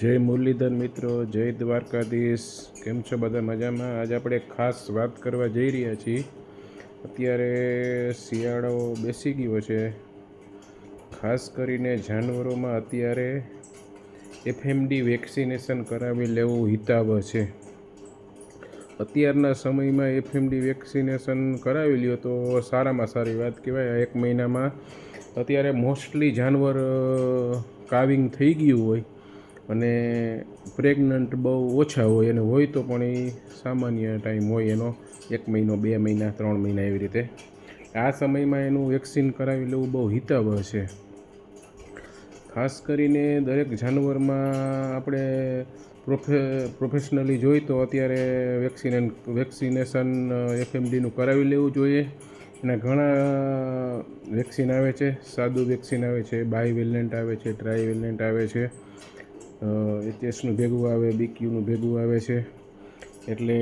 જય મુરલીધર મિત્રો, જય દ્વારકાધીશ। કેમ છો બધા? મજામાં? આજે આપણે ખાસ વાત કરવા જઈ રહ્યા છીએ। અત્યારે શિયાળો બેસી ગયો છે। ખાસ કરીને જાનવરોમાં અત્યારે એફએમડી વેક્સિનેશન કરાવી લેવું હિતાવહ છે। અત્યારના સમયમાં એફએમડી વેક્સિનેશન કરાવી લ્યો તો સારામાં સારી વાત કહેવાય। એક મહિનામાં અત્યારે મોસ્ટલી જાનવર કાવિંગ થઈ ગયું હોય અને પ્રેગ્નન્ટ બહુ ઓછા હોય, અને હોય તો પણ એ સામાન્ય ટાઈમ હોય એનો, 1 મહિનો, 2 મહિના, 3 મહિના એવી રીતે। આ સમયમાં એનું વેક્સિન કરાવી લેવું બહુ હિતાવહ છે। ખાસ કરીને દરેક જાનવરમાં આપણે પ્રોફેશનલી જોઈ તો અત્યારે વેક્સિનેશન એફએમડીનું કરાવી લેવું જોઈએ। એના ઘણા વેક્સિન આવે છે। સાદું વેક્સિન આવે છે, બાયવેલેન્ટ આવે છે, ટ્રાયવેલેન્ટ આવે છે, એચએસનું ભેગું આવે, બીક્યુનું ભેગું આવે છે। એટલે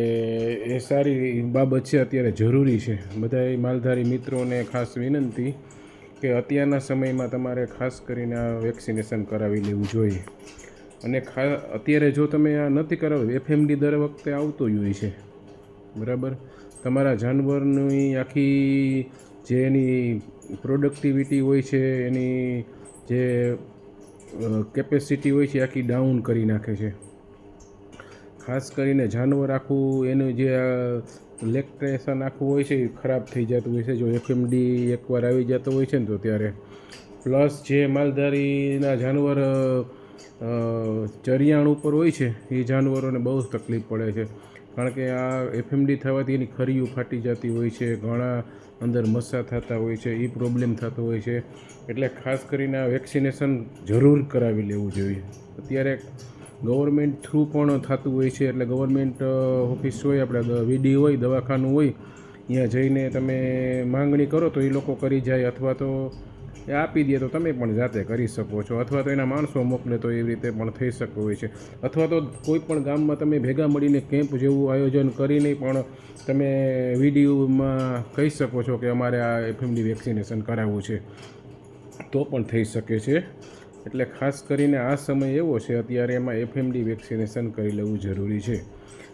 એ સારી બાબત છે, અત્યારે જરૂરી છે। બધાય માલધારી મિત્રોને ખાસ વિનંતી કે અત્યારના સમયમાં તમારે ખાસ કરીને આ વેક્સિનેશન કરાવી લેવું જોઈએ। અને અત્યારે જો તમે આ નથી કરાવો, એફએમડી દર વખતે આવતો જ હોય છે, બરાબર। તમારા જાનવરની આખી જે એની પ્રોડક્ટિવિટી હોય છે, એની જે કેપેસિટી હોય છે, આખી ડાઉન કરી નાખે છે। ખાસ કરીને જાનવર આખું એનું જે લેક્ટેશન આખું હોય છે એ ખરાબ થઈ જતું હોય છે જો એફએમડી એકવાર આવી જતો હોય છે ને તો ત્યારે। પ્લસ જે માલધારીના જાનવર ચરિયાણ ઉપર હોય છે એ જાનવરોને બહુ જ તકલીફ પડે છે, કારણ કે આ એફએમડી થવાથી એની ખરીયું ફાટી જતી હોય છે, ઘણા અંદર મસા થતા હોય છે, એ પ્રોબ્લેમ થતો હોય છે। એટલે ખાસ કરીને આ વેક્સિનેશન જરૂર કરાવી લેવું જોઈએ। અત્યારે ગવર્મેન્ટ થ્રુ પણ થતું હોય છે, એટલે ગવર્મેન્ટ ઓફિસ હોય, આપણે વીડી હોય, દવાખાનું હોય, ત્યાં જઈને તમે માંગણી કરો તો એ લોકો કરી જાય, અથવા તો એ આપી દે તો તમે પણ જાતે કરી શકો છો, અથવા તો એના માણસો મોકલે તો એવી રીતે પણ થઈ શકતું હોય છે। અથવા તો કોઈ પણ ગામમાં તમે ભેગા મળીને કેમ્પ જેવું આયોજન કરીને પણ તમે વિડીયોમાં કહી શકો છો કે અમારે આ એફએમડી વેક્સિનેશન કરાવવું છે, તો પણ થઈ શકે છે। એટલે ખાસ કરીને આ સમય એવો છે અત્યારે, એમાં એફએમડી વેક્સિનેશન કરી લેવું જરૂરી છે।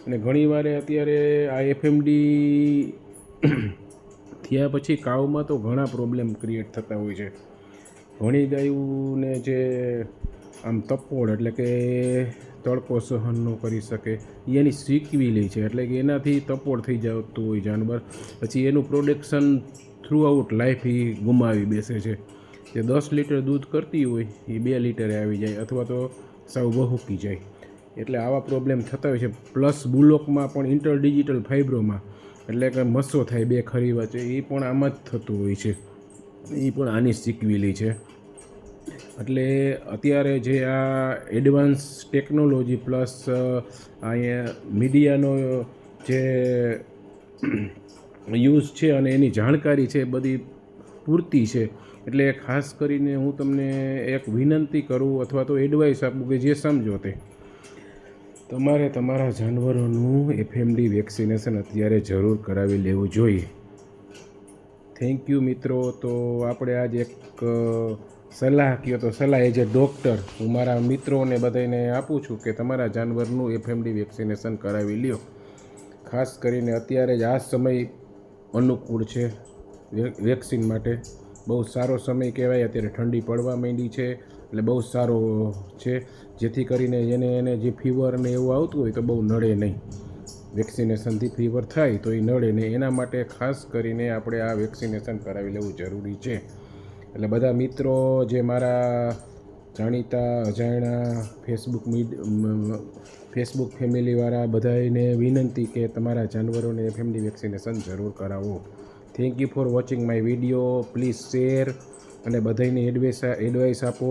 અને ઘણીવાર અત્યારે આ એફએમડી થયા પછી કાવમાં તો ઘણા પ્રોબ્લેમ ક્રિએટ થતા હોય છે। ઘણી ગાયોને જે આમ તપોડ, એટલે કે તડકો સહન ન કરી શકે, એની શીકવી લે છે, એટલે કે એનાથી તપોડ થઈ જતું હોય જાનવર, પછી એનું પ્રોડક્શન થ્રુ આઉટ લાઈફ એ ગુમાવી બેસે છે। જે 10 લીટર દૂધ કરતી હોય એ 2 લીટરે આવી જાય, અથવા તો સાવ બહુકી જાય। એટલે આવા પ્રોબ્લેમ થતા હોય છે। પ્લસ બુલોકમાં પણ ઇન્ટરડિજિટલ ફાઇબ્રોમાં, એટલે કે મસો થાય બે ખરી વચ્ચે, એ પણ આમાં જ થતું હોય છે, એ પણ આની શીકવેલી છે। એટલે અત્યારે જે આ એડવાન્સ ટેકનોલોજી પ્લસ અહીંયા મીડિયાનો જે યુઝ છે અને એની જાણકારી છે બધી પૂરતી છે। એટલે ખાસ કરીને હું તમને એક વિનંતી કરું અથવા તો એડવાઇસ આપું કે જે સમજો તે, તમારે તમારા જાનવરોનું એફએમડી વેક્સિનેશન અત્યારે જરૂર કરાવી લેવું જોઈએ। થેન્ક યુ મિત્રો। તો આપણે આજે એક સલાહ કહો તો સલાહ એજ એ ડૉક્ટર હું મારા મિત્રોને બધાને આપું છું કે તમારા જાનવરનું એફએમડી વેક્સિનેશન કરાવી લ્યો। ખાસ કરીને અત્યારે જ આ સમય અનુકૂળ છે વેક્સિન માટે, બહુ સારો સમય કહેવાય। અત્યારે ઠંડી પડવા માંડી છે, એટલે બહુ સારો છે, જેથી કરીને એને જે ફીવર ને એવું આવતું હોય તો બહુ નડે નહીં। વેક્સિનેશનથી ફીવર થાય તો એ નડે નહીં, એના માટે ખાસ કરીને આપણે આ વેક્સિનેશન કરાવી લેવું જરૂરી છે। એટલે બધા મિત્રો જે મારા જાણીતા અજાણ્યા ફેસબુક ફેમિલીવાળા બધાને વિનંતી કે તમારા જાનવરોને એફએમડી વેક્સિનેશન જરૂર કરાવો। Thank you for watching my video. Please share અને બધાને એડવાઇસ આપો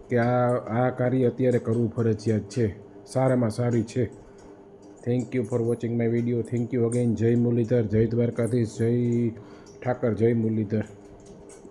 કે આ કાર્ય અત્યારે કરવું ફરજિયાત છે, સારામાં સારી છે। Thank you for watching my video. Thank you again. જય મુરલીધર, જય દ્વારકાધીશ, જય ઠાકર, જય મુરલીધર।